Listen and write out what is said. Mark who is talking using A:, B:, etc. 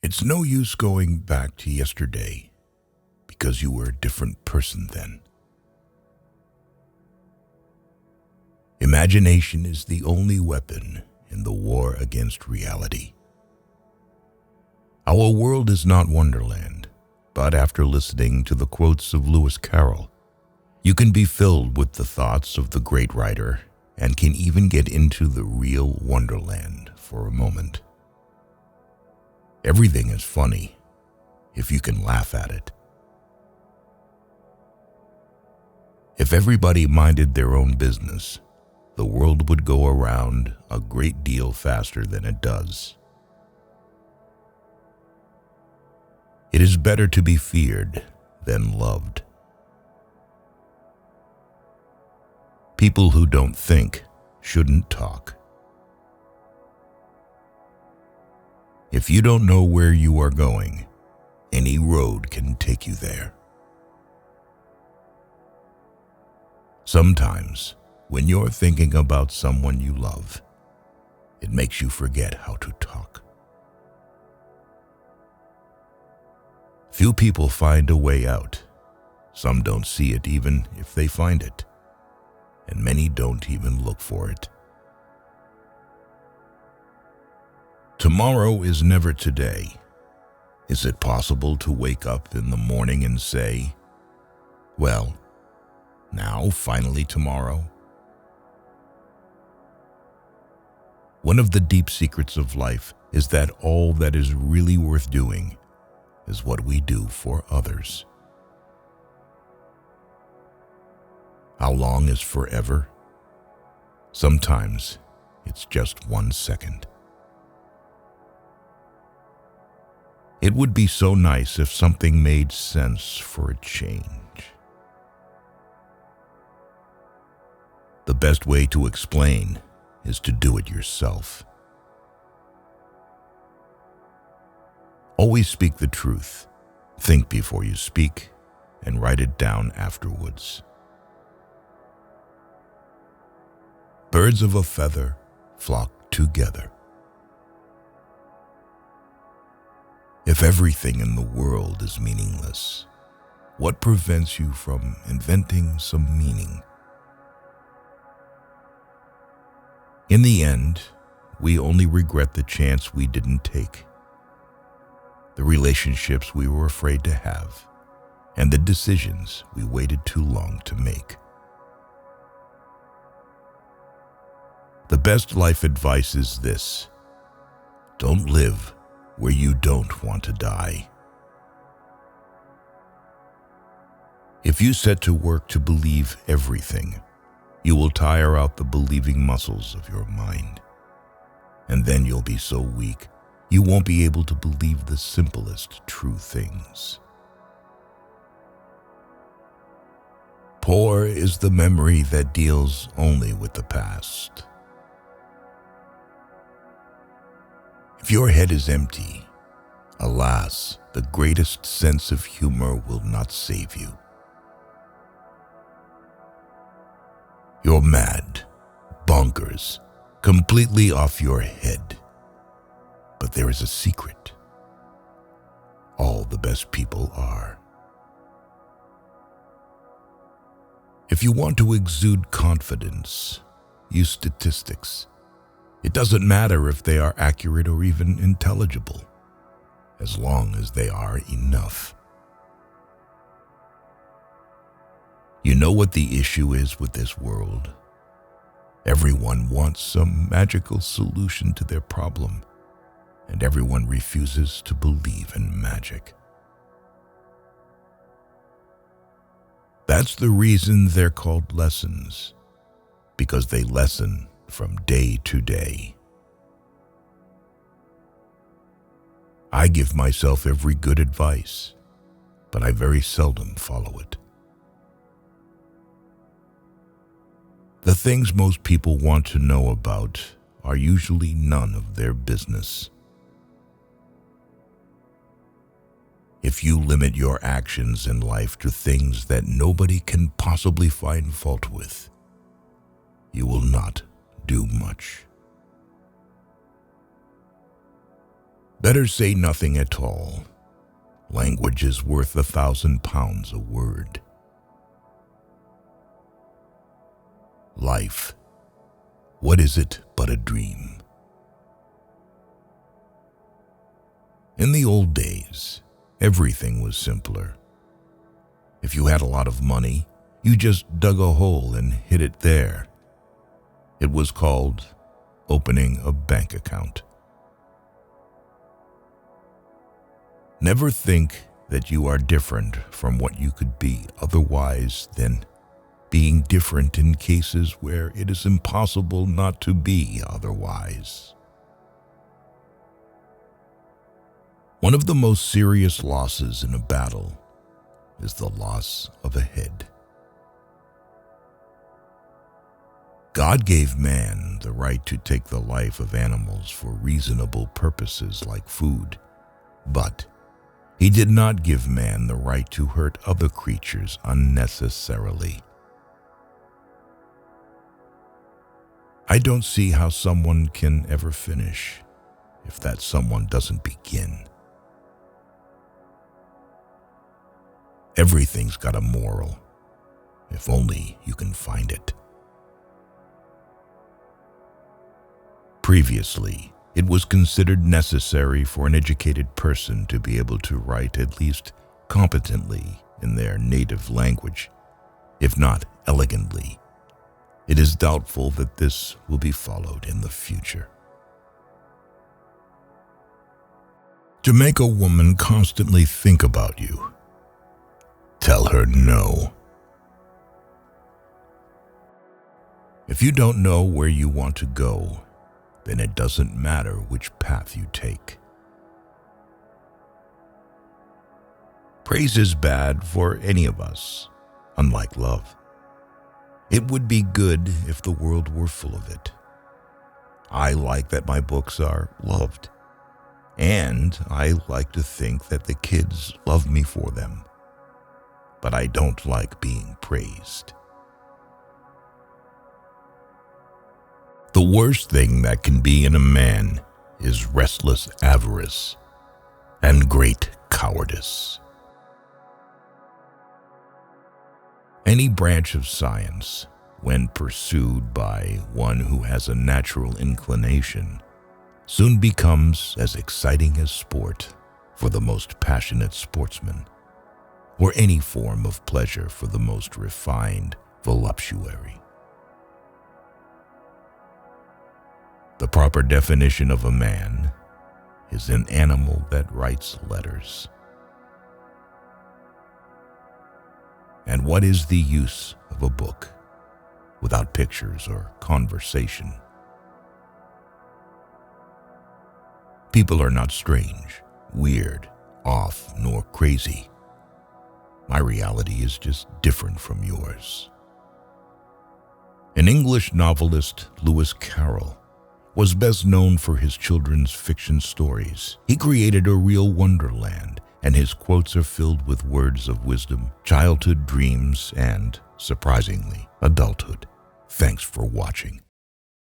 A: It's no use going back to yesterday because you were a different person then. Imagination is the only weapon in the war against reality. Our world is not Wonderland, but after listening to the quotes of Lewis Carroll, you can be filled with the thoughts of the great writer and can even get into the real Wonderland for a moment. Everything is funny if you can laugh at it. If everybody minded their own business, the world would go around a great deal faster than it does. It is better to be feared than loved. People who don't think shouldn't talk. If you don't know where you are going, any road can take you there. Sometimes, when you're thinking about someone you love, it makes you forget how to talk. Few people find a way out. Some don't see it even if they find it, and many don't even look for it. Tomorrow is never today. Is it possible to wake up in the morning and say, well, now finally tomorrow? One of the deep secrets of life is that all that is really worth doing is what we do for others. How long is forever? Sometimes it's just 1 second. It would be so nice if something made sense for a change. The best way to explain is to do it yourself. Always speak the truth. Think before you speak and write it down afterwards. Birds of a feather flock together. If everything in the world is meaningless, what prevents you from inventing some meaning? In the end, we only regret the chance we didn't take, the relationships we were afraid to have, and the decisions we waited too long to make. The best life advice is this: don't live where you don't want to die. If you set to work to believe everything, you will tire out the believing muscles of your mind. And then you'll be so weak, you won't be able to believe the simplest true things. Poor is the memory that deals only with the past. If your head is empty, alas, the greatest sense of humor will not save you. You're mad, bonkers, completely off your head. But there is a secret. All the best people are. If you want to exude confidence, use statistics. It doesn't matter if they are accurate or even intelligible, as long as they are enough. You know what the issue is with this world? Everyone wants some magical solution to their problem, and everyone refuses to believe in magic. That's the reason they're called lessons, because they lessen from day to day. I give myself every good advice, but I very seldom follow it. The things most people want to know about are usually none of their business. If you limit your actions in life to things that nobody can possibly find fault with, you will not do much. Better say nothing at all. Language is worth 1,000 pounds a word. Life, what is it but a dream? In the old days, everything was simpler. If you had a lot of money, you just dug a hole and hid it there. It was called opening a bank account. Never think that you are different from what you could be otherwise than being different in cases where it is impossible not to be otherwise. One of the most serious losses in a battle is the loss of a head. God gave man the right to take the life of animals for reasonable purposes like food, but he did not give man the right to hurt other creatures unnecessarily. I don't see how someone can ever finish if that someone doesn't begin. Everything's got a moral, if only you can find it. Previously, it was considered necessary for an educated person to be able to write at least competently in their native language, if not elegantly. It is doubtful that this will be followed in the future. To make a woman constantly think about you, tell her no. If you don't know where you want to go, then it doesn't matter which path you take. Praise is bad for any of us, unlike love. It would be good if the world were full of it. I like that my books are loved, and I like to think that the kids love me for them. But I don't like being praised. The worst thing that can be in a man is restless avarice and great cowardice. Any branch of science, when pursued by one who has a natural inclination, soon becomes as exciting as sport for the most passionate sportsman, or any form of pleasure for the most refined voluptuary. The proper definition of a man is an animal that writes letters. And what is the use of a book without pictures or conversation? People are not strange, weird, off, nor crazy. My reality is just different from yours. An English novelist, Lewis Carroll, was best known for his children's fiction stories. He created a real Wonderland, and his quotes are filled with words of wisdom, childhood dreams, and, surprisingly, adulthood. Thanks for watching.